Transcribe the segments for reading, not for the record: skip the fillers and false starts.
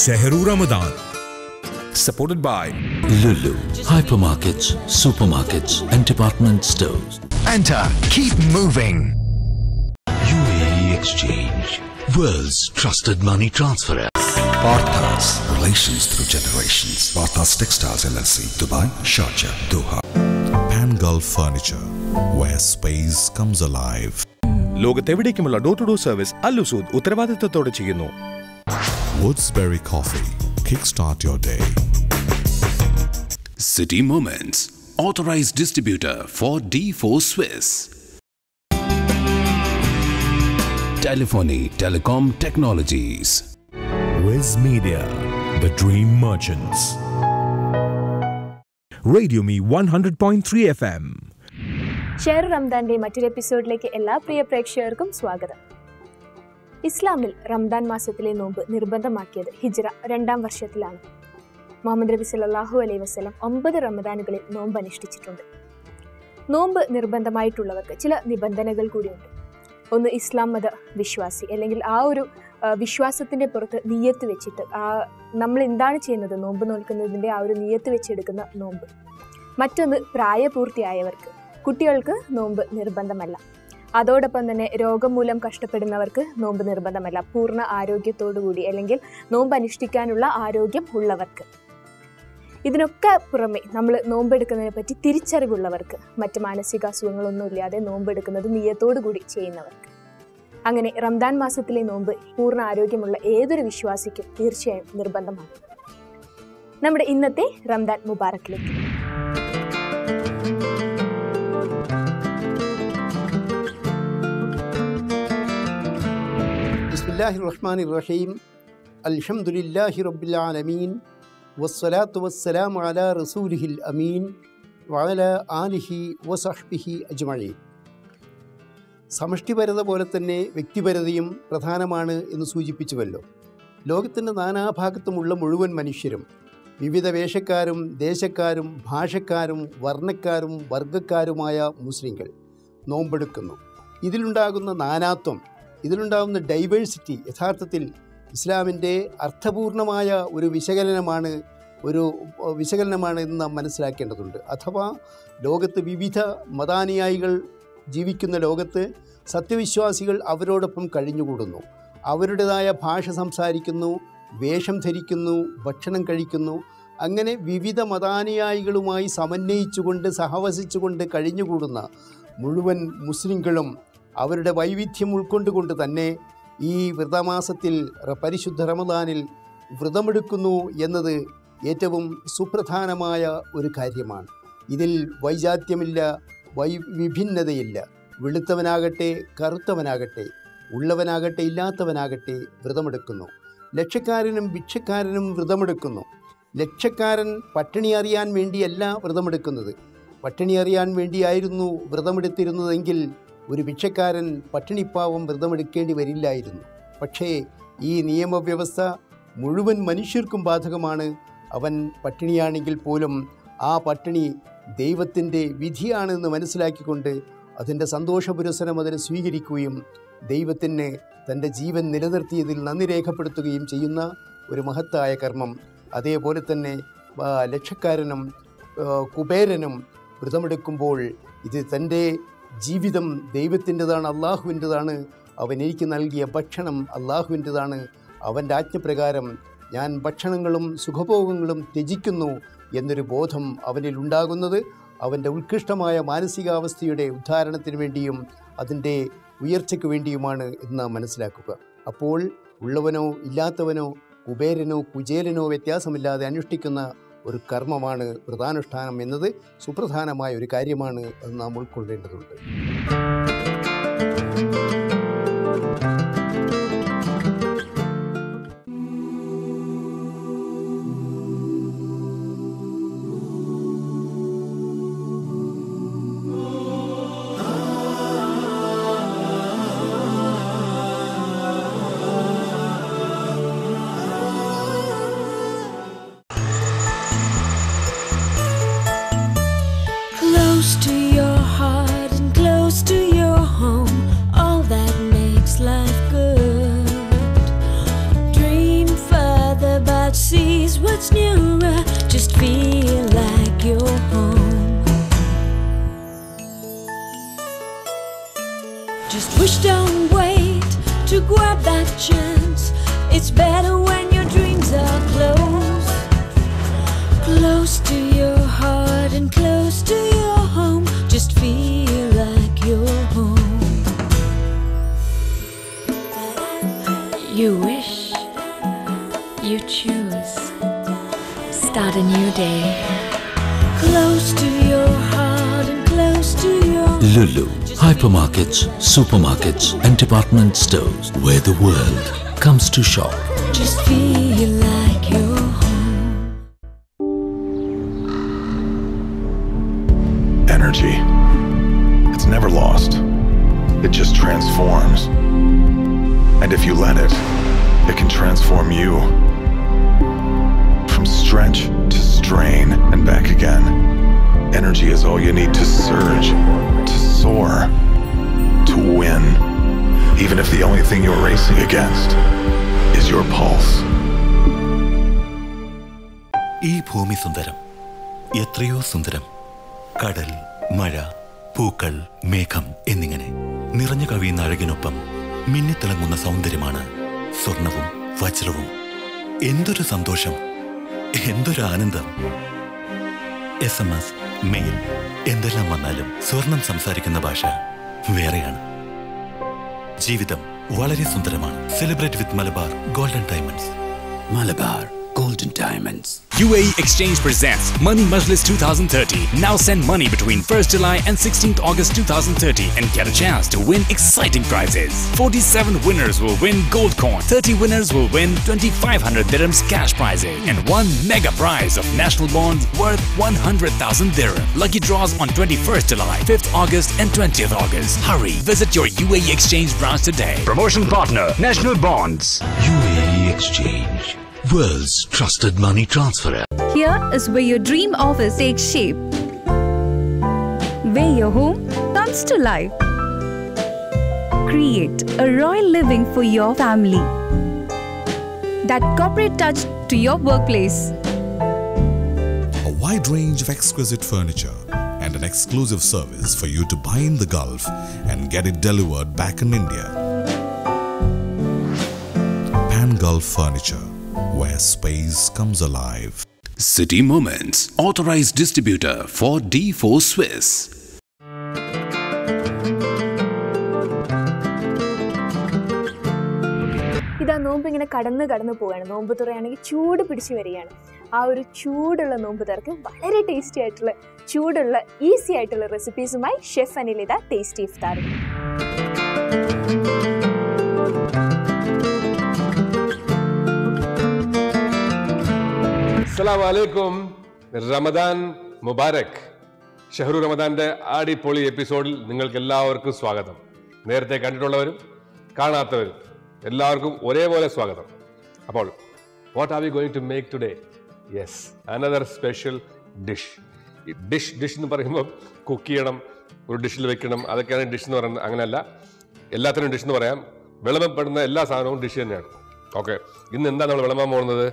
Shehru Ramadan. Supported by Lulu, hypermarkets, supermarkets and department stores. Enter, keep moving. UAE Exchange, world's trusted money transfer. Partners, relations through generations. Partners Textiles LLC, Dubai, Sharjah, Doha. Pan Gulf Furniture, where space comes alive. ലോകത്തെവിടേക്കുമുള്ള door to door service അൽ-ഉസൂദ് ഉത്തരവാദിത്തത്തോടെ ചെയ്യുന്നു. Woodsberry Coffee, kickstart your day. City Moments, authorized distributor for D4 Swiss. Telephony, Telecom Technologies. Wiz Media, the Dream Merchants. Radio Me 100.3 FM. ഷെഹർ റംദാന്റെ മറ്റൊരു എപ്പിസോഡിലേക്ക് എല്ലാ പ്രിയ പ്രേക്ഷകർക്കും സ്വാഗതം. ഇസ്ലാമിൽ റംദാൻ മാസത്തിലെ നോമ്പ് നിർബന്ധമാക്കിയത് ഹിജ്റ 2-ാം വർഷത്തിലാണ്. മുഹമ്മദ് നബി സല്ലല്ലാഹു അലൈഹി വസല്ലം 9 റമദാനുകളിൽ നോമ്പ് അനുഷ്ഠിച്ചിട്ടുണ്ട്. നോമ്പ് നിർബന്ധമായിട്ടുള്ളവർക്ക് ചില നിബന്ധനകൾ കൂടിയുണ്ട്. ഒന്ന്, ഇസ്ലാം മത വിശ്വാസി, അല്ലെങ്കിൽ ആ ഒരു വിശ്വാസത്തിൻ്റെ പുറത്ത് നിയ്യത്ത് വെച്ചിട്ട് നമ്മൾ എന്താണ് ചെയ്യുന്നത്, നോമ്പ് നോൽക്കുന്നതിൻ്റെ ആ ഒരു നിയ്യത്ത് വെച്ചെടുക്കുന്ന നോമ്പ്. മറ്റൊന്ന്, പ്രായപൂർത്തിയായവർക്ക്. കുട്ടികൾക്ക് നോമ്പ് നിർബന്ധമല്ല. അതോടൊപ്പം തന്നെ രോഗം മൂലം കഷ്ടപ്പെടുന്നവർക്ക് നോമ്പ് നിർബന്ധമല്ല. പൂർണ്ണ ആരോഗ്യത്തോടുകൂടി അല്ലെങ്കിൽ നോമ്പ് അനുഷ്ഠിക്കാനുള്ള ആരോഗ്യം ഉള്ളവർക്ക്. ഇതിനൊക്കെ പുറമെ നമ്മൾ നോമ്പെടുക്കുന്നതിനെ പറ്റി തിരിച്ചറിവുള്ളവർക്ക്, മറ്റ് മാനസിക അസുഖങ്ങളൊന്നുമില്ലാതെ നോമ്പെടുക്കുന്നത് നിയ്യത്തോടു കൂടി ചെയ്യുന്നവർക്ക്. അങ്ങനെ റംദാൻ മാസത്തിലെ നോമ്പ് പൂർണ്ണ ആരോഗ്യമുള്ള ഏതൊരു വിശ്വാസിക്കും തീർച്ചയായും നിർബന്ധമാണ്. നമ്മുടെ ഇന്നത്തെ റംദാൻ മുബാറക്കിലേക്ക്. ബിസ്മില്ലാഹിർ റഹ്മാനിർ റഹീം. അൽഹംദുലില്ലാഹി റബ്ബിൽ ആലമീൻ വസ്സലാത്തു വസ്സലാമു അലാ റസൂലിഹിൽ അമീൻ വഅലാ ആലിഹി വസഹ്ബിഹി അജ്മഈൻ. സമഷ്ടിപരത പോലെ തന്നെ വ്യക്തിപരതയും പ്രധാനമാണ് എന്ന് സൂചിപ്പിച്ചുവല്ലോ. ലോകത്തിൻ്റെ നാനാഭാഗത്തുമുള്ള മുഴുവൻ മനുഷ്യരും, വിവിധ വേഷക്കാരും ദേശക്കാരും ഭാഷക്കാരും വർണ്ണക്കാരും വർഗക്കാരുമായ മുസ്ലിങ്ങൾ നോമ്പെടുക്കുന്നു. ഇതിലുണ്ടാകുന്ന നാനാത്വം, ഇതിലുണ്ടാകുന്ന ഡൈവേഴ്സിറ്റി യഥാർത്ഥത്തിൽ ഇസ്ലാമിൻ്റെ അർത്ഥപൂർണമായ ഒരു വിശകലനമാണ് എന്ന് നാം മനസ്സിലാക്കേണ്ടതുണ്ട്. അഥവാ ലോകത്ത് വിവിധ മതാനുയായികൾ ജീവിക്കുന്ന ലോകത്ത് സത്യവിശ്വാസികൾ അവരോടൊപ്പം കഴിഞ്ഞുകൂടുന്നു. അവരുടേതായ ഭാഷ സംസാരിക്കുന്നു, വേഷം ധരിക്കുന്നു, ഭക്ഷണം കഴിക്കുന്നു. അങ്ങനെ വിവിധ മതാനുയായികളുമായി സമന്വയിച്ചുകൊണ്ട് സഹവസിച്ചുകൊണ്ട് കഴിഞ്ഞുകൂടുന്ന മുഴുവൻ മുസ്ലിങ്ങളും അവരുടെ വൈവിധ്യം ഉൾക്കൊണ്ടുകൊണ്ട് തന്നെ ഈ വ്രതമാസത്തിൽ പരിശുദ്ധ റമദാനിൽ വ്രതമെടുക്കുന്നു എന്നത് ഏറ്റവും സുപ്രധാനമായ ഒരു കാര്യമാണ്. ഇതിൽ വൈജാത്യമില്ല, വിഭിന്നതയില്ല. വെളുത്തവനാകട്ടെ കറുത്തവനാകട്ടെ, ഉള്ളവനാകട്ടെ ഇല്ലാത്തവനാകട്ടെ വ്രതമെടുക്കുന്നു. ലക്ഷക്കാരനും ഭിക്ഷക്കാരനും വ്രതമെടുക്കുന്നു. ലക്ഷക്കാരൻ പട്ടിണി അറിയാൻ വേണ്ടിയല്ല വ്രതമെടുക്കുന്നത്. പട്ടിണി അറിയാൻ വേണ്ടിയായിരുന്നു വ്രതമെടുത്തിരുന്നതെങ്കിൽ ഒരു ഭിക്ഷക്കാരൻ പട്ടിണിപ്പാവം വ്രതമെടുക്കേണ്ടി വരില്ലായിരുന്നു. പക്ഷേ ഈ നിയമവ്യവസ്ഥ മുഴുവൻ മനുഷ്യർക്കും ബാധകമാണ്. അവൻ പട്ടിണിയാണെങ്കിൽ പോലും ആ പട്ടിണി ദൈവത്തിൻ്റെ വിധിയാണെന്ന് മനസ്സിലാക്കിക്കൊണ്ട് അതിൻ്റെ സന്തോഷപുരസ്സരം അതിനെ സ്വീകരിക്കുകയും ദൈവത്തിന് തൻ്റെ ജീവൻ നിലനിർത്തിയതിൽ നന്ദി രേഖപ്പെടുത്തുകയും ചെയ്യുന്ന ഒരു മഹത്തായ കർമ്മം. അതേപോലെ തന്നെ ലക്ഷക്കാരനും കുബേരനും വ്രതമെടുക്കുമ്പോൾ ഇത് തൻ്റെ ജീവിതം ദൈവത്തിൻ്റെതാണ്, അള്ളാഹുവിൻ്റെതാണ്. അവൻ എനിക്ക് നൽകിയ ഭക്ഷണം അള്ളാഹുവിൻ്റെതാണ്. അവൻ്റെ ആജ്ഞപ്രകാരം ഞാൻ ഭക്ഷണങ്ങളും സുഖഭോഗങ്ങളും ത്യജിക്കുന്നു എന്നൊരു ബോധം അവനിൽ ഉണ്ടാകുന്നത് അവൻ്റെ ഉത്കൃഷ്ടമായ മാനസികാവസ്ഥയുടെ ഉദ്ധാരണത്തിന് വേണ്ടിയും അതിൻ്റെ ഉയർച്ചയ്ക്ക് വേണ്ടിയുമാണ് എന്ന് നാം മനസ്സിലാക്കുക. അപ്പോൾ ഉള്ളവനോ ഇല്ലാത്തവനോ കുബേരനോ കുചേലനോ വ്യത്യാസമില്ലാതെ അനുഷ്ഠിക്കുന്ന ഒരു കർമ്മമാണ് വ്രതാനുഷ്ഠാനം എന്നത് സുപ്രധാനമായ ഒരു കാര്യമാണ് എന്ന് നാം ഉൾക്കൊള്ളേണ്ടതുണ്ട്. Close to your heart and close to your home, all that makes life good. Dream further but sees what's nearer, just feel like you're home. Just wish, don't wait to grab that chance. It's better when your dreams are close. Close to your heart and close to your home, just feel like you're home. You wish, you choose, start a new day. Close to your heart and close to your Lulu, hypermarkets, supermarkets, and department stores where the world comes to shop. just feel like you're home. Energy. It's never lost. It just transforms. And if you let it, it can transform you. From stretch to strain and back again. Energy is all you need to surge, to soar, to win. Even if the only thing you're racing against is your pulse. ഈ ഭൂമി സുന്ദരം, എത്രയോ സുന്ദരം. കടൽ, മഴ, പൂക്കൾ, മേഘം എന്നിങ്ങനെ നിറഞ്ഞു കവിയുന്ന അഴകിനൊപ്പം മിന്നിത്തിളങ്ങുന്ന സൗന്ദര്യമാണ് സ്വർണവും വജ്രവും. എന്തൊരു സന്തോഷം, എന്തൊരു ആനന്ദം. SMS, മെയിൽ, എന്തെല്ലാം വന്നാലും സ്വർണം സംസാരിക്കുന്ന ഭാഷ വേറെയാണ്. ജീവിതം വളരെ സുന്ദരമാണ്. Celebrate with Malabar golden diamonds. Malabar Golden Diamonds. UAE Exchange presents Money Majlis 2030. Now send money between 1st July and 16th August 2030 and get a chance to win exciting prizes. 47 winners will win gold coin. 30 winners will win 2,500 dirhams cash prizes and one mega prize of national bonds worth 100,000 dirham. Lucky draws on 21st July, 5th August and 20th August. Hurry, visit your UAE Exchange branch today. Promotion partner, National Bonds. UAE Exchange, world's trusted money transfer. Here is where your dream office takes shape, where your home comes to life. Create a royal living for your family. That corporate touch to your workplace. A wide range of exquisite furniture and an exclusive service for you to buy in the Gulf and get it delivered back in India. Pan Gulf Furniture, where space comes alive. City Moments, authorized distributor for D4 Swiss. ഇതാ നോമ്പ് ഇങ്ങനെ കടന്ന് പോവുകയാണ്. നോമ്പ് തുറയാണെങ്കിൽ ചൂട് പിടിച്ച് വരികയാണ്. ആ ഒരു ചൂടുള്ള നോമ്പ് തുറക്ക് വളരെ ടേസ്റ്റി ആയിട്ടുള്ള ചൂടുള്ള ഈസി ആയിട്ടുള്ള റെസിപ്പീസുമായി ഷെഫ് അനിൽ ഇതാ ടേസ്റ്റി ഇഫ്താർ. അസ്സലാമലൈക്കും. റമദാൻ മുബാരക്. ഷഹ്റു റമദാന്റെ ആടിപ്പൊളി എപ്പിസോഡിൽ നിങ്ങൾക്ക് എല്ലാവർക്കും സ്വാഗതം. നേരത്തെ കണ്ടിട്ടുള്ളവരും കാണാത്തവരും എല്ലാവർക്കും ഒരേപോലെ സ്വാഗതം. അപ്പോൾ what are we going to make today? Yes, another special dish. ഈ ഡിഷ് എന്ന് പറയുമ്പോൾ കുക്ക് ചെയ്യണം, ഒരു ഡിഷിൽ വെക്കണം, അതൊക്കെയാണ് ഡിഷ് എന്ന് പറയുന്നത്. അങ്ങനെയല്ല, എല്ലാത്തിനും ഡിഷ് എന്ന് പറയാം. വിളമ്പപ്പെടുന്ന എല്ലാ സാധനവും ഡിഷ് തന്നെയാണ്. ഓക്കെ, ഇന്ന് എന്താ നമ്മൾ വിളമ്പാൻ പോകുന്നത്?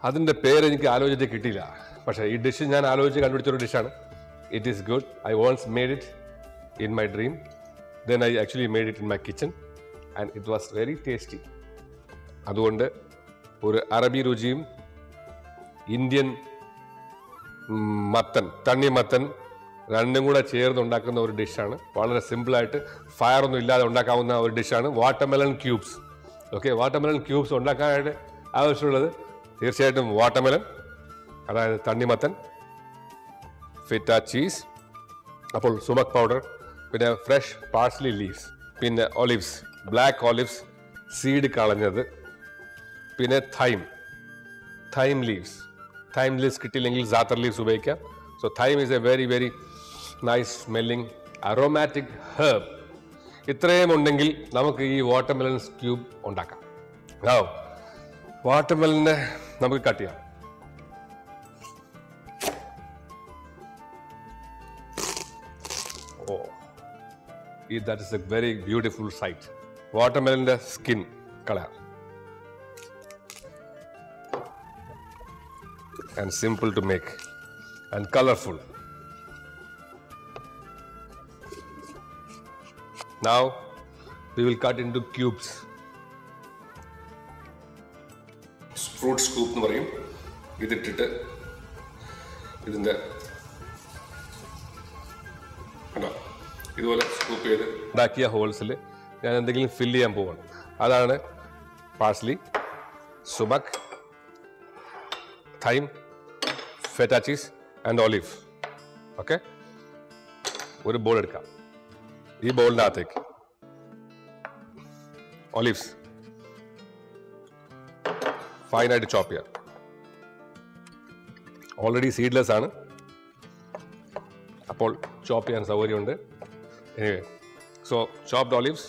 അതിൻ്റെ പേര് എനിക്ക് ആലോചിച്ചിട്ട് കിട്ടിയില്ല. പക്ഷേ ഈ ഡിഷ് ഞാൻ ആലോചിച്ച് കണ്ടുപിടിച്ചൊരു ഡിഷാണ്. It is good. I once made it in my dream. Then I actually made it in my kitchen and it was very tasty. അതുകൊണ്ട് ഒരു അറബി രുചിയും ഇന്ത്യൻ മത്തൻ, തണ്ണിമത്തൻ രണ്ടും കൂടെ ചേർന്ന് ഉണ്ടാക്കുന്ന ഒരു ഡിഷാണ്. വളരെ സിമ്പിളായിട്ട് ഫയറൊന്നും ഇല്ലാതെ ഉണ്ടാക്കാവുന്ന ഒരു ഡിഷാണ് watermelon cubes. Okay, watermelon cubes ഉണ്ടാക്കാനായിട്ട് ആവശ്യമുള്ളത് തീർച്ചയായിട്ടും വാട്ടർമെലൺ, അതായത് തണ്ണിമത്തൻ, ഫെറ്റ ചീസ്, അപ്പോൾ സുമക് പൗഡർ, പിന്നെ ഫ്രഷ് പാഴ്സ്ലി ലീവ്സ്, പിന്നെ ഒലിവ്സ്, ബ്ലാക്ക് ഒലിവ്സ്, സീഡ് കളഞ്ഞത്, പിന്നെ തൈം ലീവ്സ് കിട്ടിയില്ലെങ്കിൽ സാത്തർ ലീവ്സ് ഉപയോഗിക്കാം. So thyme is A very very nice smelling aromatic herb. ഇത്രയും ഉണ്ടെങ്കിൽ നമുക്ക് ഈ വാട്ടർമെലൺ ക്യൂബ് ഉണ്ടാക്കാം. വാട്ടർമെലനെ നമുക്ക് കട്ട് ചെയ്യാം. That is a very beautiful sight. Watermelon skin color and simple to make and colorful. Now we will cut into cubes. Fruit scoop എന്ന് പറയും. ഇതിട്ടിട്ട് ഇതിന്റെ ഇതുപോലെ സ്കൂപ്പ് ചെയ്ത് ഉണ്ടാക്കിയ ഹോൾസിൽ ഞാൻ എന്തെങ്കിലും ഫില്ല് ചെയ്യാൻ പോവാണ്. അതാണ് parsley, sumac, thyme, feta cheese and olive. Okay, ഒരു ബോൾ എടുക്കാം. ഈ ബോളിൻ്റെ അകത്തേക്ക് ഒലിവ്സ് ഫൈനായിട്ട് ചോപ്പ് ചെയ്യാം. ഓൾറെഡി സീഡ്ലെസ് ആണ്, അപ്പോൾ ചോപ്പ് ചെയ്യാൻ സൗകര്യമുണ്ട്. Anyway, so chopped olives.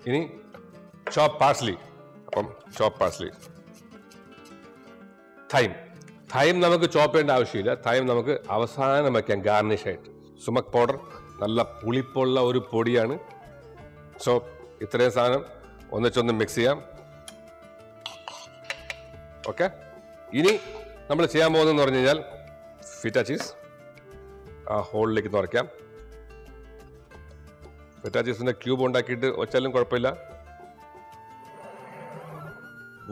ഇനി ചോപ്പ് പാഴ്സ്ലി. അപ്പം ചോപ്പ് പാഴ്സ്ലി. തൈം നമുക്ക് ചോപ്പ് ചെയ്യേണ്ട ആവശ്യമില്ല. തൈം നമുക്ക് അവസാനം വയ്ക്കാം ഗാർണിഷ് ആയിട്ട്. സുമക് പൗഡർ നല്ല പുളിപ്പുള്ള ഒരു പൊടിയാണ്. സോ ഇത്രയും സാധനം ഒന്നിച്ചൊന്ന് മിക്സ് ചെയ്യാം. ഓക്കെ, ഇനി നമ്മൾ ചെയ്യാൻ പോകുന്നതെന്ന് പറഞ്ഞു കഴിഞ്ഞാൽ ഫെറ്റ ചീസ് ആ ഹോളിലേക്ക് നിറയ്ക്കാം. ഫെറ്റ ചീസിന്റെ ക്യൂബ് ഉണ്ടാക്കിയിട്ട് വെച്ചാലും കുഴപ്പമില്ല.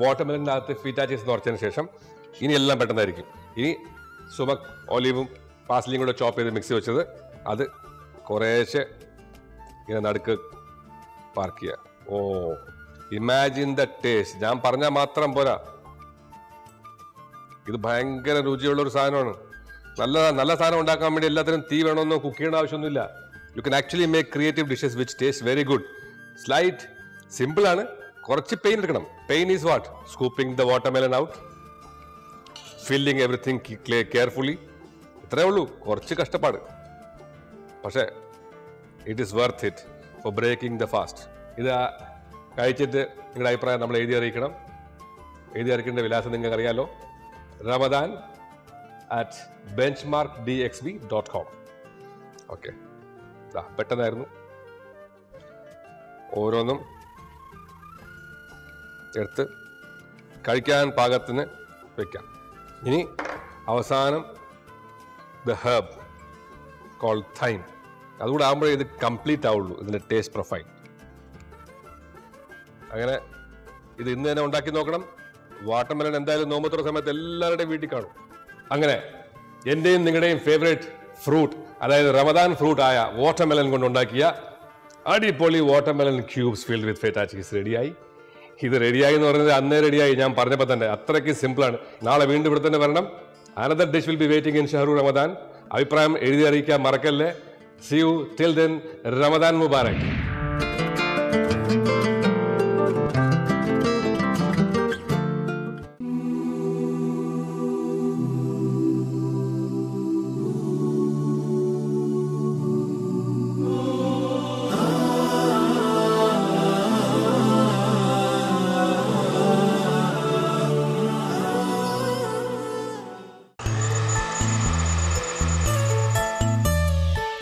വാട്ടർമെലൻ്റെ അകത്ത് ഫെറ്റ ചീസ് നിറച്ചതിന് ശേഷം ഇനി എല്ലാം പെട്ടെന്നായിരിക്കും. ഇനി സുമക്, ഒലിവും പാഴ്സ്ലിയും കൂടെ ചോപ്പ് ചെയ്ത് മിക്സി വെച്ചത് അത് കുറേശ്ശെ ഇങ്ങനെ നടുക്ക് പാർക്ക് ചെയ്യുക. ഓ, ഇമാജിൻ ദ ടേസ്റ്റ്. ഞാൻ പറഞ്ഞാൽ മാത്രം പോരാ, ഇത് ഭയങ്കര രുചിയുള്ള ഒരു സാധനമാണ്. നല്ല സാധനം ഉണ്ടാക്കാൻ വേണ്ടി എല്ലാത്തിനും തീ വേണമെന്നോ കുക്ക് ചെയ്യേണ്ട ആവശ്യമൊന്നുമില്ല. You can actually make creative dishes which taste very good. Slight, simple ആണ്. കുറച്ച് പെയിൻ എടുക്കണം. Pain is what? Scooping the watermelon out, filling everything carefully. ഇത്രേ ഉള്ളൂ. കുറച്ച് കഷ്ടപ്പാട്, പക്ഷേ it is worth it for breaking the fast. ഇത് കഴിച്ചിട്ട് നിങ്ങളുടെ അഭിപ്രായം നമ്മൾ എഴുതി അറിയിക്കണം. എഴുതി അറിയിക്കേണ്ട വിലാസം നിങ്ങൾക്ക് അറിയാലോ. ramadan@benchmarkdxb.com. ഓക്കെ, പെട്ടെന്നായിരുന്നു. ഓരോന്നും എടുത്ത് കഴിക്കാൻ പാകത്തിന് വെക്കാം. ഇനി അവസാനം ദ ഹെർബ് കോൾഡ് തൈം. അതുകൂടെ ആകുമ്പോഴേ ഇത് കംപ്ലീറ്റ് ആവുള്ളൂ, ഇതിൻ്റെ ടേസ്റ്റ് പ്രൊഫൈൽ. അങ്ങനെ ഇത് ഇന്ന് തന്നെ ഉണ്ടാക്കി നോക്കണം. വാട്ടർമെലൺ എന്തായാലും നോമ്പുതുറ സമയത്ത് എല്ലാവരുടെയും വീട്ടിൽ കാണും. അങ്ങനെ എൻ്റെയും നിങ്ങളുടെയും ഫേവറേറ്റ് ഫ്രൂട്ട്, അതായത് റമദാൻ ഫ്രൂട്ട് ആയ വാട്ടർമെലൺ കൊണ്ടുണ്ടാക്കിയ അടിപൊളി watermelon cubes filled with feta cheese റെഡിയായി. ഇത് റെഡിയായി എന്ന് പറയുന്നത് അന്നേ റെഡിയായി, ഞാൻ പറഞ്ഞപ്പോൾ തന്നെ. അത്രയ്ക്ക് സിമ്പിളാണ്. നാളെ വീണ്ടും ഇവിടെ തന്നെ വരണം. Another dish will be waiting in ഷഹറു റമദാൻ. അഭിപ്രായം എഴുതി അറിയിക്കാൻ മറക്കല്ലേ. See you till then. Ramadan Mubarak.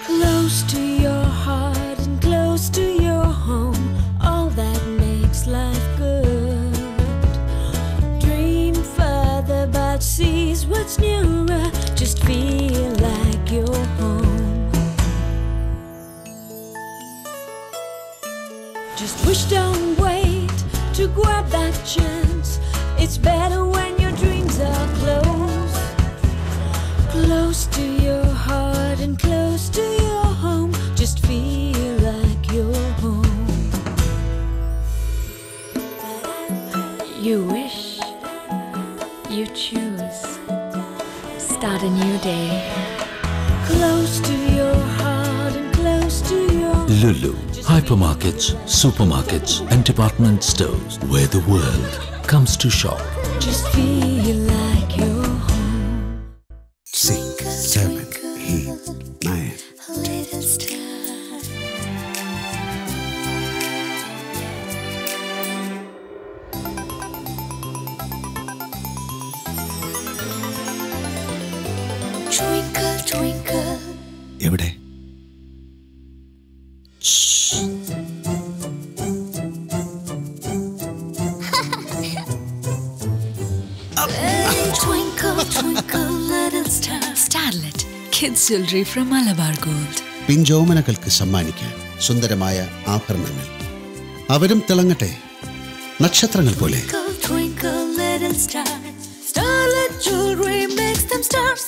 Close to your heart and close to your home, all that makes life good. Dream further but seize what's nearer, just feel like you're home. Just wish, don't wait to grab that chance. It's better when your dreams are close. Close to your heart and close to your home, just feel like you're home. You wish, you choose, start a new day. Close to your heart and close to your Lulu, hypermarkets, supermarkets, and department stores where the world comes to shop. just feel like you're home. 6, 7, 8, 9. A little star. Twinkle, twinkle. എവിടെ? Twinkle, twinkle, little star. Starlet, kids jewelry from Malabar Gold. പിഞ്ചോമനകൾക്ക് സമ്മാനിക്കാൻ സുന്ദരമായ ആഭരണങ്ങൾ. അവരും തിളങ്ങട്ടെ നക്ഷത്രങ്ങൾ പോലെ. Twinkle, twinkle, little star. Starlet jewelry makes them stars.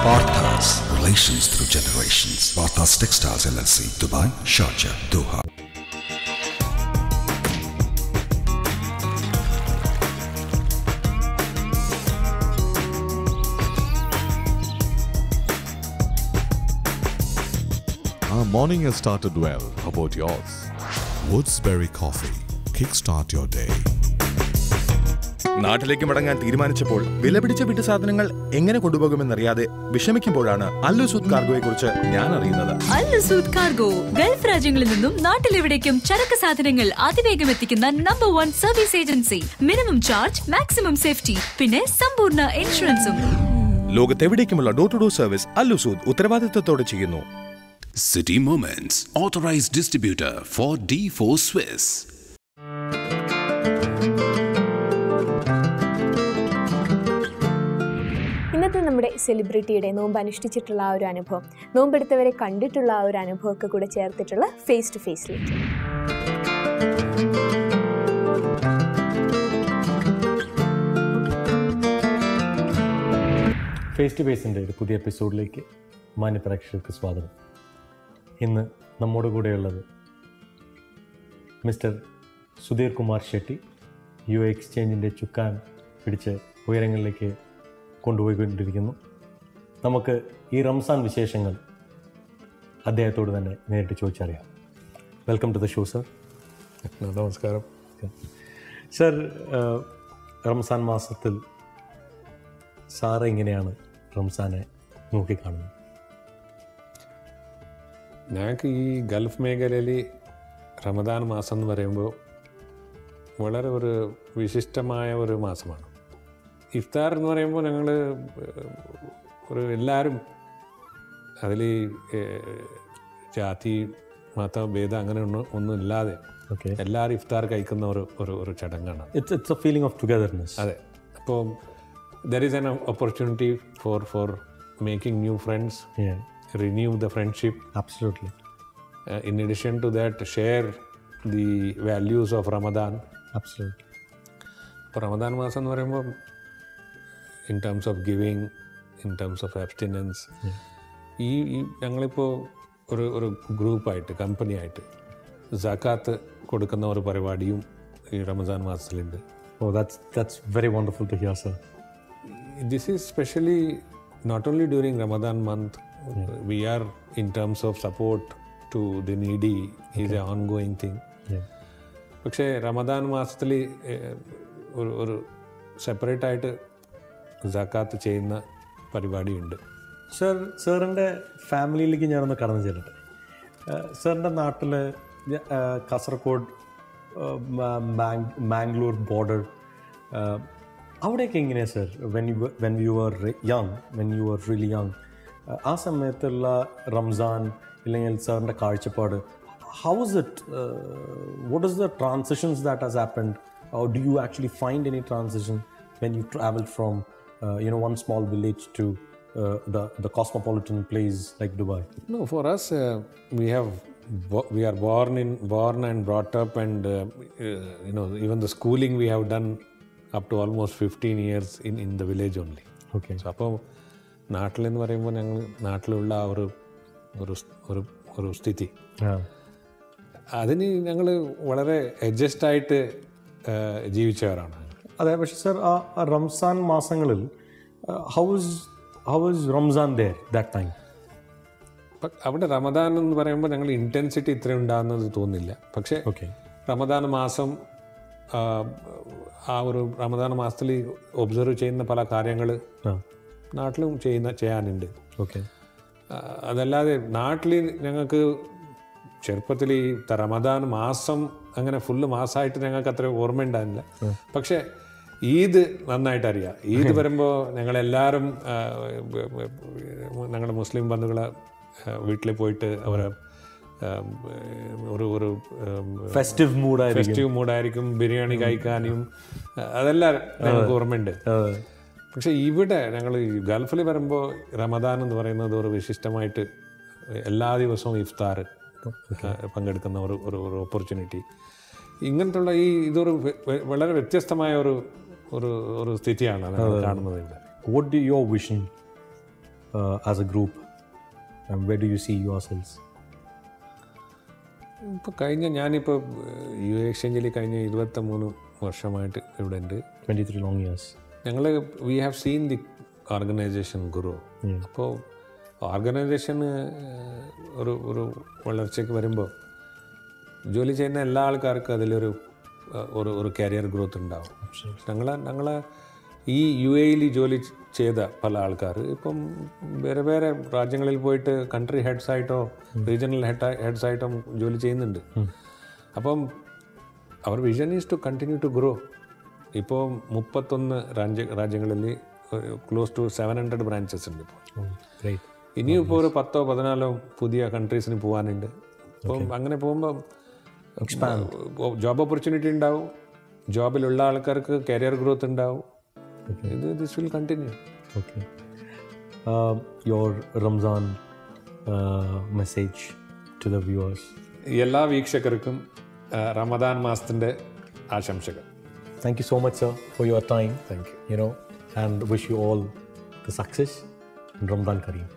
Partha's, relations through generations. Partha's Textiles LLC, Dubai, Sharjah, Doha. Our morning has started well. How about yours? Woodsberry Coffee. Kickstart your day. നാട്ടിലേക്ക് മടങ്ങാൻ തീരുമാനിച്ചപ്പോൾ വിലപിടിച്ച വീട്ടുസാധനങ്ങൾ എങ്ങനെ കൊണ്ടുപോകുമെന്നറിയാതെ വിഷമിക്കുമ്പോഴാണ് അൽ നുസൂദ് കാർഗോയെ കുറിച്ച് ഞാൻ അറിയുന്നത്. അൽ നുസൂദ് cargo Gulf രാജ്യങ്ങളിൽ നിന്നും നാട്ടിലെവിടേക്കും ചരക്ക് സാധനങ്ങൾ അതിവേഗം എത്തിക്കുന്ന number 1 service agency. Minimum charge, maximum safety, പിന്നെ സമ്പൂർണ്ണ ഇൻഷുറൻസും. ലോകത്തെവിടേക്കുമുള്ള ഡോർ ടു ഡോർ സർവീസ് അൽ നുസൂദ് ഉത്തരവാദിത്തത്തോടെ ചെയ്യുന്നു. City Moments, authorized distributor for D4 Swiss. ഇന്നത്തെ നമ്മുടെ സെലിബ്രിറ്റിയുടെ നോമ്പ് അനുഷ്ഠിച്ചിട്ടുള്ള ആ ഒരു അനുഭവം, നോമ്പെടുത്തവരെ കണ്ടിട്ടുള്ള ആ ഒരു അനുഭവമൊക്കെ കൂടെ ചേർത്തിട്ടുള്ള ഫേസ് ടു ഫേസിലേക്ക്. ഫേസ് ടു ഫേസിൻ്റെ ഒരു പുതിയ എപ്പിസോഡിലേക്ക് മാന്യപ്രേക്ഷകർക്ക് സ്വാഗതം. ഇന്ന് നമ്മോട് കൂടെയുള്ളത് മിസ്റ്റർ സുധീർ കുമാർ ഷെട്ടി, UA എക്സ്ചേഞ്ചിൻ്റെ ചുക്കാൻ പിടിച്ച് ഉയരങ്ങളിലേക്ക് കൊണ്ടുപോയിക്കൊണ്ടിരിക്കുന്നു. നമുക്ക് ഈ റംസാൻ വിശേഷങ്ങൾ അദ്ദേഹത്തോട് തന്നെ നേരിട്ട് ചോദിച്ചറിയാം. Welcome to the show sir. നമസ്കാരം സർ. റംസാൻ മാസത്തിൽ സാറ് എങ്ങനെയാണ് റംസാനെ നോക്കിക്കാണുന്നത്? ഞങ്ങൾക്ക് ഈ ഗൾഫ് മേഖലയിൽ റമദാൻ മാസം എന്ന് പറയുമ്പോൾ വളരെ ഒരു വിശിഷ്ടമായ ഒരു മാസമാണ്. ഇഫ്താർ എന്ന് പറയുമ്പോൾ ഞങ്ങൾ ഒരു എല്ലാവരും അതിൽ ജാതി മത ഭേദം അങ്ങനെ ഒന്നും ഇല്ലാതെ എല്ലാവരും ഇഫ്താർ കഴിക്കുന്ന ഒരു ചടങ്ങാണ്. It's A feeling of togetherness. അതെ. അപ്പോൾ there is an opportunity for making new friends, renew the friendship. Absolutely. In addition to that, share the values of Ramadan. Absolutely. ഇപ്പോൾ റമദാൻ മാസം എന്ന് പറയുമ്പോൾ in terms of giving, in terms of abstinence, ഈ ഞങ്ങളിപ്പോൾ ഒരു ഗ്രൂപ്പായിട്ട് കമ്പനിയായിട്ട് സക്കാത്ത് കൊടുക്കുന്ന ഒരു പരിപാടിയും ഈ Ramadan മാസത്തിലുണ്ട്. Oh, that's very wonderful to hear, sir. This is especially not only during Ramadan month. We are in terms of support to the needy is an ongoing thing. പക്ഷേ റമദാൻ മാസത്തിൽ ഒരു സെപ്പറേറ്റ് ആയിട്ട് സക്കാത്ത് ചെയ്യുന്ന പരിപാടിയുണ്ട്. സാറിൻ്റെ ഫാമിലിയിലേക്ക് ഞാനൊന്ന് കടന്നു ചെല്ലട്ടെ. സാറിൻ്റെ നാട്ടിൽ കാസർഗോഡ്, മാംഗ്ലൂർ ബോർഡർ, അവിടെയൊക്കെ എങ്ങനെയാണ് sir when you are really young, ആ സമയത്തുള്ള റംസാൻ ഇല്ലെങ്കിൽ സാറിൻ്റെ കാഴ്ചപ്പാട്, how is it, what is the transitions that has happened, or do you actually find any transition when you travel from one small village to the cosmopolitan place like Dubai? No, for us we are born and brought up, and even the schooling we have done up to almost 15 years in the village only. Okay. So അപ്പോൾ നാട്ടിലെന്ന് പറയുമ്പോൾ ഞങ്ങൾ നാട്ടിലുള്ള ഒരു സ്ഥിതി, അതിന് ഞങ്ങൾ വളരെ adjust ആയിട്ട് ജീവിച്ചവരാണ്. അതെ. പക്ഷേ സർ, ആ റംസാൻ മാസങ്ങളിൽ how is Ramzan there that time? അവിടെ റമദാൻ എന്ന് പറയുമ്പോൾ ഞങ്ങൾ ഇൻറ്റൻസിറ്റി ഇത്ര ഉണ്ടാകുന്നത് തോന്നില്ല. പക്ഷേ റമദാൻ മാസം, ആ ഒരു റമദാൻ മാസത്തിൽ ഒബ്സർവ് ചെയ്യുന്ന പല കാര്യങ്ങൾ നാട്ടിലും ചെയ്യാനുണ്ട്. ഓക്കെ. അതല്ലാതെ നാട്ടിൽ ഞങ്ങൾക്ക് ചെറുപ്പത്തിൽ ഈ റമദാൻ മാസം അങ്ങനെ ഫുള്ള് മാസമായിട്ട് ഞങ്ങൾക്ക് അത്ര ഓർമ്മ ഉണ്ടായിരുന്നില്ല. പക്ഷേ ഈദ് നന്നായിട്ട് അറിയാം. ഈദ് വരുമ്പോൾ ഞങ്ങളെല്ലാവരും ഞങ്ങളുടെ മുസ്ലിം ബന്ധുക്കളെ വീട്ടിൽ പോയിട്ട് അവരെ ഒരു ഫെസ്റ്റീവ് മൂഡായിരിക്കും, ബിരിയാണി കഴിക്കാനും അതെല്ലാം ഞങ്ങൾക്ക് ഓർമ്മയുണ്ട്. പക്ഷേ ഇവിടെ ഞങ്ങൾ ഗൾഫിൽ വരുമ്പോൾ റമദാൻ എന്ന് പറയുന്നത് ഒരു വിശിഷ്ടമായിട്ട് എല്ലാ ദിവസവും ഇഫ്താർ പങ്കെടുക്കുന്ന ഒരു ഓപ്പർച്യൂണിറ്റി, ഇങ്ങനത്തുള്ള ഇതൊരു വളരെ വ്യത്യസ്തമായ ഒരു സ്ഥിതിയാണ് കാണുന്നത് ഇവിടെ. What do your vision as a group, and where do you see yourselves? ഞാനിപ്പോൾ യു എ എക്സ്ചേഞ്ചിൽ കഴിഞ്ഞ 23 വർഷമായിട്ട് ഇവിടെ ഉണ്ട്. 23 long years. ഞങ്ങൾ we have seen the organisation grow. അപ്പോൾ ഓർഗനൈസേഷന് ഒരു വളർച്ചയ്ക്ക് വരുമ്പോൾ ജോലി ചെയ്യുന്ന എല്ലാ ആൾക്കാർക്കും അതിലൊരു കരിയർ ഗ്രോത്ത് ഉണ്ടാവും. ഞങ്ങളെ ഈ യു എയിൽ ജോലി ചെയ്ത പല ആൾക്കാർ ഇപ്പം വേറെ രാജ്യങ്ങളിൽ പോയിട്ട് കൺട്രി ഹെഡ്സായിട്ടോ റീജിയണൽ ഹെഡ്സായിട്ടോ ജോലി ചെയ്യുന്നുണ്ട്. അപ്പം our vision is to continue to grow. ഇപ്പോൾ 31 രാജ്യങ്ങളിൽ ക്ലോസ് ടു 700 ബ്രാഞ്ചസ് ഉണ്ട് ഇപ്പോൾ. ഇനിയും ഇപ്പോൾ ഒരു 10-14 പുതിയ കൺട്രീസിന് പോകാനുണ്ട്. അപ്പം അങ്ങനെ പോകുമ്പോൾ ജോബ് ഓപ്പർച്യൂണിറ്റി ഉണ്ടാവും, ജോബിലുള്ള ആൾക്കാർക്ക് കരിയർ ഗ്രോത്ത് ഉണ്ടാവും. This will continue. Okay. Your Ramzan message to the viewers? എല്ലാ വീക്ഷകർക്കും റമദാൻ മാസത്തിൻ്റെ ആശംസകൾ. Thank you so much, sir, for your time. Thank you. And wish you all the success in Ramadan Kareem.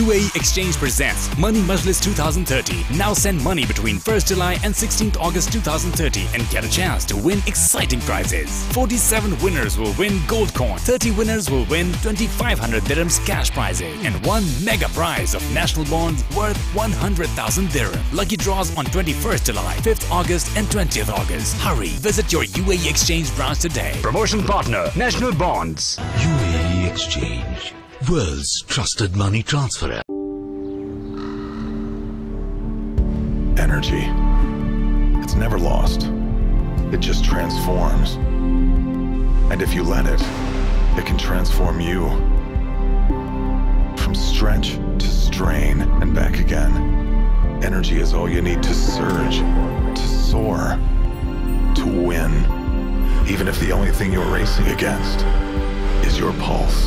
UAE Exchange presents Money Majlis 2030. Now send money between 1st July and 16th August 2030 and get a chance to win exciting prizes. 47 winners will win gold coin. 30 winners will win 2,500 dirhams cash prizes and one mega prize of national bonds worth 100,000 dirham. Lucky draws on 21st July, 5th August and 20th August. Hurry, visit your UAE Exchange branch today. Promotion partner, National Bonds. UAE Exchange, world's trusted money transfer. Energy. It's never lost. It just transforms. And if you let it, it can transform you. From stretch to strain and back again. Energy is all you need to surge, to soar, to win. Even if the only thing you're racing against is your pulse.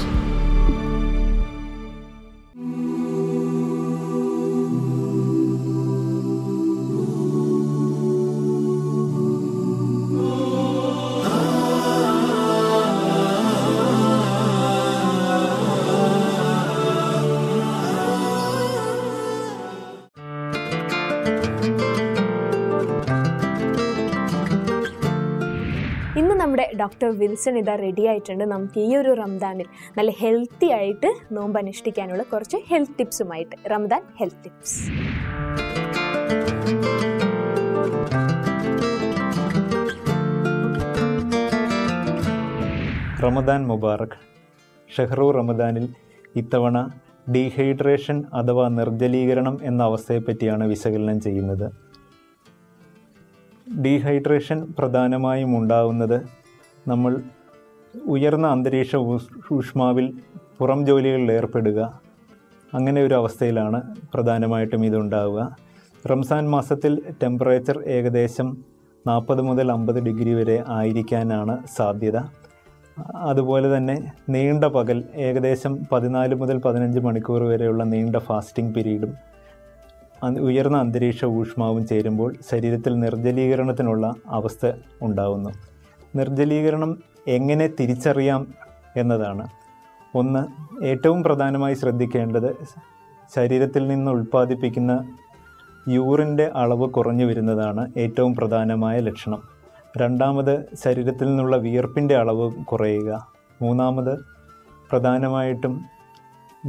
Doctor Wilson ഇതാ ready ആയിട്ടുണ്ട്. നമുക്ക് ഈ ഒരു റംദാനിൽ നല്ല healthy ആയിട്ട് നോമ്പ് അനുഷ്ഠിക്കാനുള്ള കുറച്ച് ഹെൽത്ത് ടിപ്സുമായിട്ട്. Ramadan health tips. റമദാൻ മുബാറക്. ഷഹ്റു റമദാനിൽ ഇത്തവണ ഡീഹൈഡ്രേഷൻ അഥവാ നിർജ്ജലീകരണം എന്ന അവസ്ഥയെപ്പറ്റിയാണ് വിശകലനം ചെയ്യുന്നത്. ഡീഹൈഡ്രേഷൻ പ്രധാനമായും ഉണ്ടാകുന്നത് നമ്മൾ ഉയർന്ന അന്തരീക്ഷ ഊഷ്മാവിൽ പുറം ജോലികളിൽ ഏർപ്പെടുക, അങ്ങനെ ഒരു അവസ്ഥയിലാണ് പ്രധാനമായിട്ടും ഇതുണ്ടാവുക. റംസാൻ മാസത്തിൽ ടെമ്പറേച്ചർ ഏകദേശം 40 മുതൽ 50 ഡിഗ്രി വരെ ആയിരിക്കാനാണ് സാധ്യത. അതുപോലെ തന്നെ നീണ്ട പകൽ ഏകദേശം 14 മുതൽ 15 മണിക്കൂർ വരെയുള്ള നീണ്ട ഫാസ്റ്റിംഗ് പീരീഡും ഉയർന്ന അന്തരീക്ഷ ഊഷ്മാവും ചേരുമ്പോൾ ശരീരത്തിൽ നിർജ്ജലീകരണത്തിനുള്ള അവസ്ഥ ഉണ്ടാകുന്നു. നിർജ്ജലീകരണം എങ്ങനെ തിരിച്ചറിയാം എന്നതാണ്. ഒന്ന്, ഏറ്റവും പ്രധാനമായി ശ്രദ്ധിക്കേണ്ടത് ശരീരത്തിൽ നിന്ന് ഉൽപ്പാദിപ്പിക്കുന്ന യൂറിൻ്റെ അളവ് കുറഞ്ഞു വരുന്നതാണ് ഏറ്റവും പ്രധാനമായ ലക്ഷണം. രണ്ടാമത്, ശരീരത്തിൽ നിന്നുള്ള വിയർപ്പിൻ്റെ അളവ് കുറയുക. മൂന്നാമത്, പ്രധാനമായിട്ടും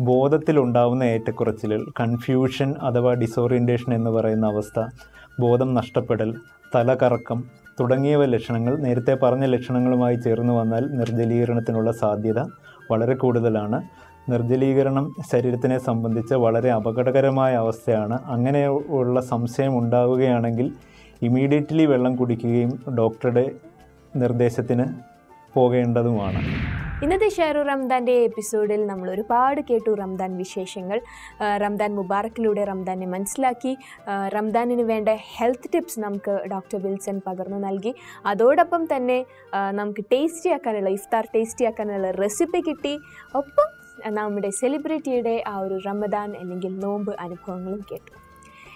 ബോധത്തിലുണ്ടാവുന്ന ഏറ്റക്കുറച്ചിലുകൾ, കൺഫ്യൂഷൻ അഥവാ ഡിസോറിയൻറ്റേഷൻ എന്ന് പറയുന്ന അവസ്ഥ, ബോധം നഷ്ടപ്പെടൽ, തലകറക്കം തുടങ്ങിയവ ലക്ഷണങ്ങൾ നേരത്തെ പറഞ്ഞ ലക്ഷണങ്ങളുമായി ചേർന്ന് വന്നാൽ നിർജ്ജലീകരണത്തിനുള്ള സാധ്യത വളരെ കൂടുതലാണ്. നിർജ്ജലീകരണം ശരീരത്തിനെ സംബന്ധിച്ച് വളരെ അപകടകരമായ അവസ്ഥയാണ്. അങ്ങനെയുള്ള സംശയം ഉണ്ടാവുകയാണെങ്കിൽ ഇമീഡിയറ്റ്ലി വെള്ളം കുടിക്കുകയും ഡോക്ടറുടെ നിർദ്ദേശത്തിന് പോകേണ്ടതുമാണ്. ഇന്നത്തെ ഷെഹ്റു റംദാൻ്റെ എപ്പിസോഡിൽ നമ്മൾ ഒരുപാട് കേട്ടു റംദാൻ വിശേഷങ്ങൾ. റംദാൻ മുബാറക്കിലൂടെ റംദാനെ മനസ്സിലാക്കി. റംദാനിന് വേണ്ട ഹെൽത്ത് ടിപ്സ് നമുക്ക് ഡോക്ടർ വിൽസൺ പകർന്നു നൽകി. അതോടൊപ്പം തന്നെ നമുക്ക് ഇഫ്താർ ടേസ്റ്റി ആക്കാനുള്ള റെസിപ്പി കിട്ടി. ഒപ്പം നമ്മുടെ സെലിബ്രിറ്റിയുടെ ആ ഒരു റമദാൻ അല്ലെങ്കിൽ നോമ്പ് അനുഭവങ്ങളും കേട്ടു.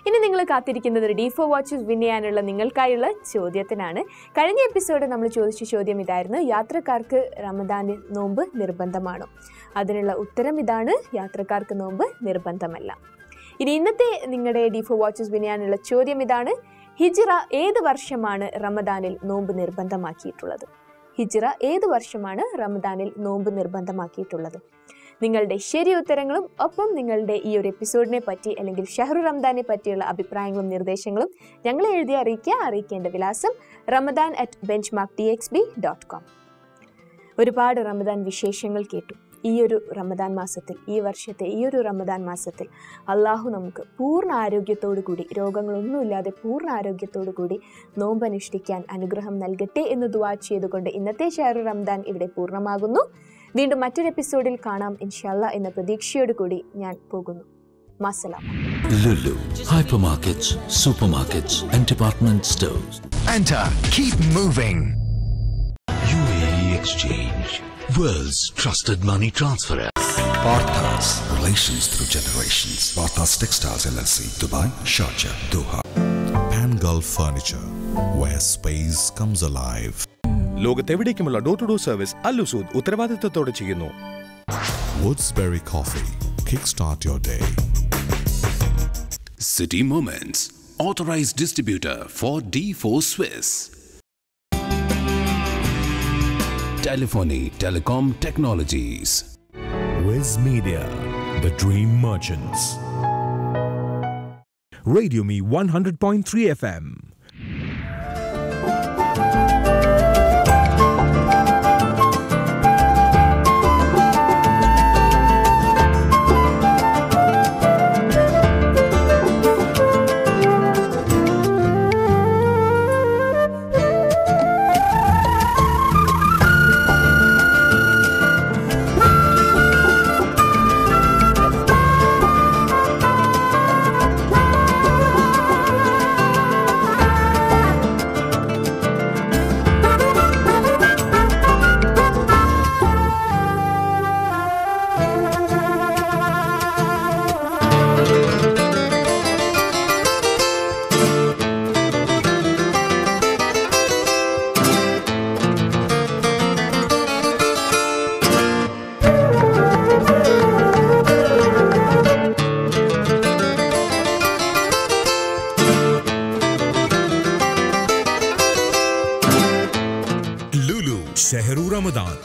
ഇനി നിങ്ങൾ കാത്തിരിക്കുന്നത് D4 വാച്ചസ് വിൻ ചെയ്യാനുള്ള നിങ്ങൾക്കായുള്ള ചോദ്യത്തിനാണ്. കഴിഞ്ഞ എപ്പിസോഡ് നമ്മൾ ചോദിച്ച ചോദ്യം ഇതായിരുന്നു: യാത്രക്കാർക്ക് റമദാനിൽ നോമ്പ് നിർബന്ധമാണോ? അതിനുള്ള ഉത്തരം ഇതാണ്: യാത്രക്കാർക്ക് നോമ്പ് നിർബന്ധമല്ല. ഇനി ഇന്നത്തെ നിങ്ങളുടെ D4 വാച്ചസ് വിൻ ചെയ്യാനുള്ള ചോദ്യം ഇതാണ്: ഹിജ്റ ഏത് വർഷമാണ് റമദാനിൽ നോമ്പ് നിർബന്ധമാക്കിയിട്ടുള്ളത്? ഹിജ്റ ഏത് വർഷമാണ് റമദാനിൽ നോമ്പ് നിർബന്ധമാക്കിയിട്ടുള്ളത്? നിങ്ങളുടെ ശരി ഉത്തരങ്ങളും ഒപ്പം നിങ്ങളുടെ ഈ ഒരു എപ്പിസോഡിനെ പറ്റി അല്ലെങ്കിൽ ഷഹ്റു റംദാനെ പറ്റിയുള്ള അഭിപ്രായങ്ങളും നിർദ്ദേശങ്ങളും ഞങ്ങളെ എഴുതി അറിയിക്കേണ്ട വിലാസം ramadan@benchmarkdxb.com. ഒരുപാട് റമദാൻ വിശേഷങ്ങൾ കേട്ടു. ഈ വർഷത്തെ ഈ ഒരു റമദാൻ മാസത്തിൽ അള്ളാഹു നമുക്ക് പൂർണ്ണ ആരോഗ്യത്തോടു കൂടി, രോഗങ്ങളൊന്നുമില്ലാതെ പൂർണ്ണ ആരോഗ്യത്തോടു കൂടി നോമ്പനുഷ്ഠിക്കാൻ അനുഗ്രഹം നൽകട്ടെ എന്ന് ദുആ ചെയ്തുകൊണ്ട് ഇന്നത്തെ ഷെഹ്റു റംദാൻ ഇവിടെ പൂർണ്ണമാകുന്നു. വീണ്ടും മറ്റൊരു എപ്പിസോഡിൽ കാണാം ഇൻഷാല്ലാ എന്ന പ്രതീക്ഷയോട് കൂടി ഞാൻ പോകുന്നു. മസ്സലാം. Lulu, hypermarkets, supermarkets and department stores. Enter, keep moving. UAE Exchange, world's trusted money transfer. Partners, relations through generations. Partners Textiles LLC, Dubai, Sharjah, Doha. Pan Gulf Furniture, where space comes alive. ലോകത്തെവിടേക്കുമുള്ള door to door service അല്ലുസൂദ് ഉത്തരവാദിത്തത്തോടെ ചെയ്യുന്നു. Woodsberry Coffee, kickstart your day. City Moments, authorized distributor for D4 Swiss. Telephony, Telecom Technologies. Wiz Media, the Dream Merchants. Radio Me 100.3 FM. शहरु रमदान